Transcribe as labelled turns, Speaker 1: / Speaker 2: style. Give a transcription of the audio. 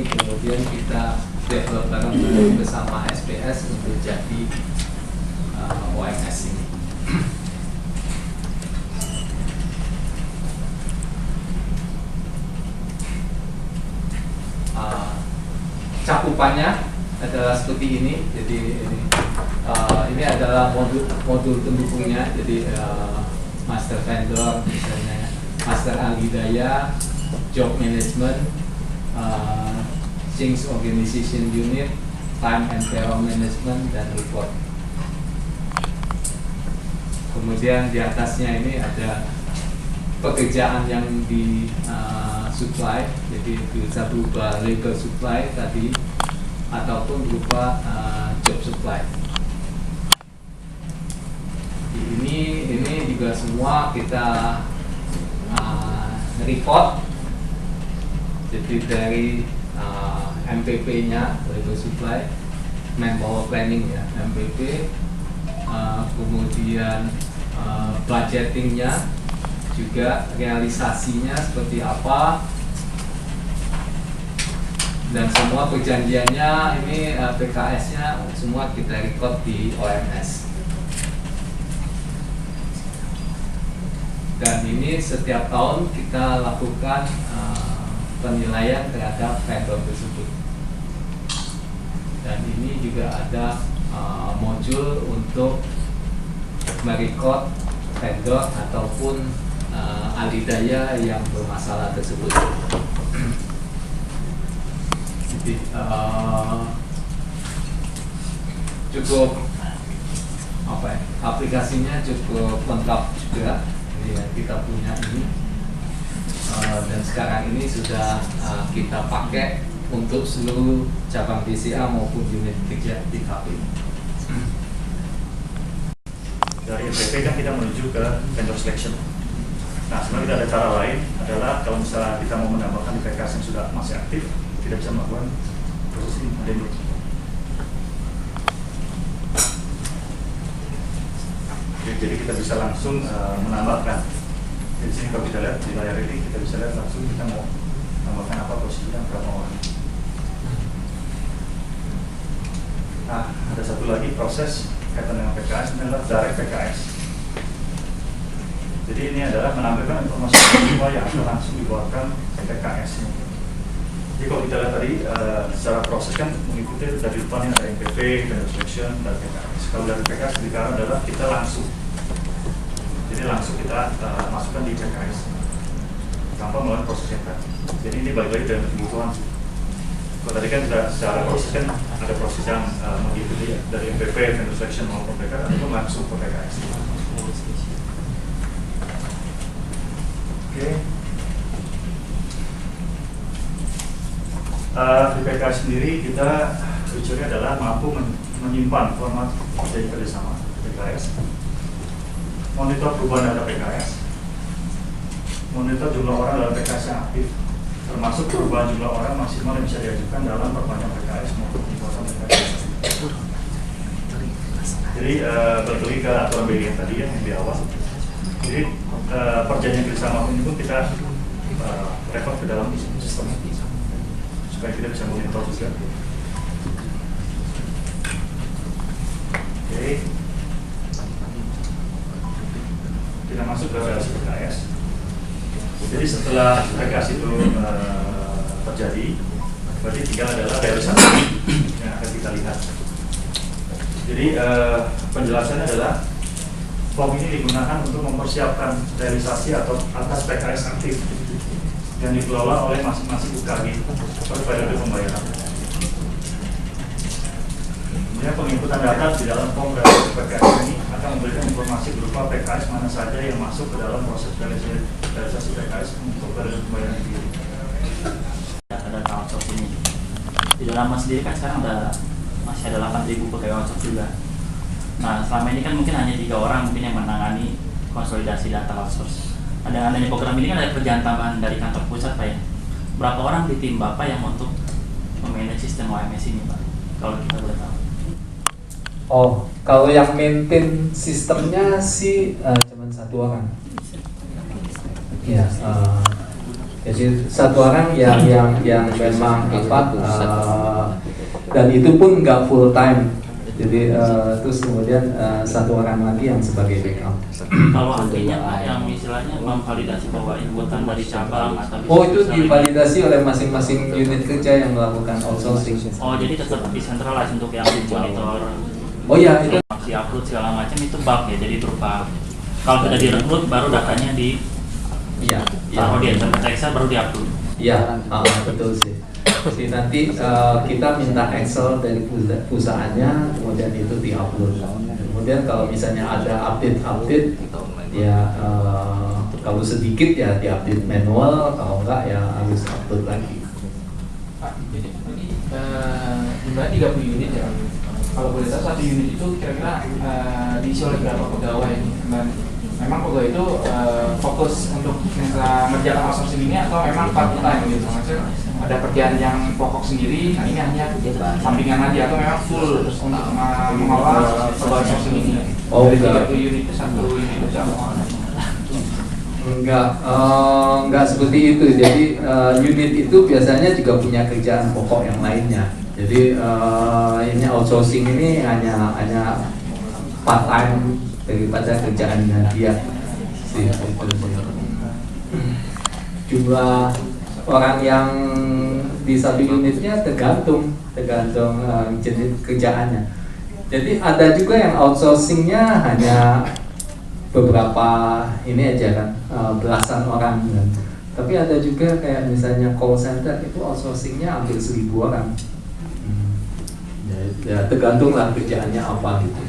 Speaker 1: ini kemudian kita develop bareng-bareng bersama SPS untuk jadi OMS ini. Cakupannya adalah seperti ini. Jadi ini adalah modul pendukungnya. Jadi master vendor, misalnya master ahli daya, job management, things organization unit, time and payroll management, dan report. Kemudian di atasnya ini ada pekerjaan yang di supply, jadi bisa berupa legal supply tadi ataupun berupa job supply. Ini juga semua kita report, jadi dari MPP-nya legal supply, manpower planning ya MPP, kemudian budgetingnya, juga realisasinya seperti apa, dan semua perjanjiannya ini PKS-nya semua kita record di OMS. Dan ini setiap tahun kita lakukan penilaian terhadap vendor tersebut. Dan ini juga ada modul untuk merecord vendor ataupun ahli daya yang bermasalah tersebut. Jadi cukup aplikasinya cukup lengkap juga ya, kita punya ini, dan sekarang ini sudah kita pakai untuk seluruh cabang BCA maupun unit kerja di KPI.
Speaker 2: Dari MPP kan kita menuju ke vendor selection. Nah, sebenarnya kita ada cara lain, adalah kalau misalnya kita mau menambahkan di PKS yang sudah masih aktif, kita bisa melakukan proses ini. Jadi kita bisa langsung menambahkan. Di sini kalau kita lihat di layar ini, kita bisa lihat langsung kita mau menambahkan apa posisinya berapa orang. Nah, ada satu lagi proses kaitan dengan PKS, ini adalah direct PKS. Jadi ini adalah menampilkan informasi yang akan langsung dikeluarkan PKS-nya. Jadi kalau kita lihat tadi secara proses kan mengikuti dari depan ada MPP, vendor selection, dan PKS. Kalau dari PKS sekarang adalah kita langsung, jadi langsung kita masukkan di PKS tanpa melalui proses yang tadi. Jadi ini balik lagi dengan kebutuhan. Kalau tadi kan secara proses kan ada proses yang mengikuti dari MPP, vendor selection maupun PKS, itu langsung ke PKS. Oke. Di PKS sendiri kita feature-nya adalah mampu menyimpan format dari kerjasama PKS, monitor perubahan data PKS, monitor jumlah orang dalam PKS yang aktif, termasuk perubahan jumlah orang maksimal yang bisa diajukan dalam perpanjang PKS maupun pembuatan PKS. Jadi balik ke aturan BI yang tadi yang di awal. Jadi perjanjian kerjasama ini pun kita record ke dalam sistem supaya kita bisa monitor juga. Oke, kita masuk ke realisasi PKS. Jadi setelah PKS itu terjadi, berarti tinggal adalah realisasi yang akan kita lihat. Jadi penjelasannya adalah form ini digunakan untuk mempersiapkan realisasi atau atas PKS aktif yang dikelola oleh masing-masing UKG per periode pembayaran. Kemudian penginputan data di dalam form realisasi PKS ini akan memberikan informasi berupa PKS mana saja yang masuk ke dalam proses realisasi PKS untuk periode pembayaran ini.
Speaker 3: Ada outsource ini. Di dalam Mas sendiri kan sekarang masih ada 8.000 pegawai outsource juga. Nah, selama ini kan mungkin hanya 3 orang mungkin yang menangani konsolidasi data outsource. Ada adanya program ini kan ada kerjaan tambahan dari kantor pusat Pak ya. Berapa orang di tim Bapak yang untuk memanage sistem OMS ini Pak? Kalau kita boleh tahu.
Speaker 1: Oh, kalau yang maintain sistemnya sih cuma 1 orang. Ya, Jadi satu orang yang memang apa dan itu pun nggak full time. Jadi terus kemudian satu orang lagi yang sebagai backup.
Speaker 3: Kalau artinya Pak yang istilahnya memvalidasi bahwa inputan dari cabang atau
Speaker 1: Oh, itu divalidasi oleh masing-masing unit kerja yang melakukan outsourcing.
Speaker 3: Oh, jadi tetap decentralized untuk yang monitor.
Speaker 1: Oh ya, itu
Speaker 3: Si upload segala macam itu bug ya, jadi berupa kalau sudah direkrut baru datanya di
Speaker 1: iya,
Speaker 3: taruh di Excel baru diupload.
Speaker 1: iya, betul sih. Jadi nanti kita minta Excel dari perusahaannya, kemudian itu diupload. Kemudian kalau misalnya ada update, ya kalau sedikit ya diupdate manual, kalau enggak ya harus upload lagi.
Speaker 4: Pak, jadi ini jumlahnya 30 unit ya. Kalau boleh tahu satu unit itu kira-kira diisi oleh berapa pegawai? Dan memang pegawai itu fokus untuk mengerjakan outsourcing ini atau memang part time gitu? Maksudnya ada kerjaan yang pokok sendiri, nah ini hanya sampingan aja atau memang full untuk mengolah pegawai outsourcing ini?
Speaker 1: Oh,
Speaker 4: dari
Speaker 1: enggak.
Speaker 4: 30 unit itu satu unit itu sama.
Speaker 1: Enggak seperti itu. Jadi unit itu biasanya juga punya kerjaan pokok yang lainnya. Jadi ini outsourcing ini hanya part time daripada kerjaannya dia. Jumlah orang yang di satu unitnya tergantung jenis kerjaannya. Jadi ada juga yang outsourcingnya hanya beberapa ini aja kan, belasan orang kan. Tapi ada juga kayak misalnya call center itu outsourcingnya hampir 1.000 orang. Ya tergantung lah kerjaannya apa gitu.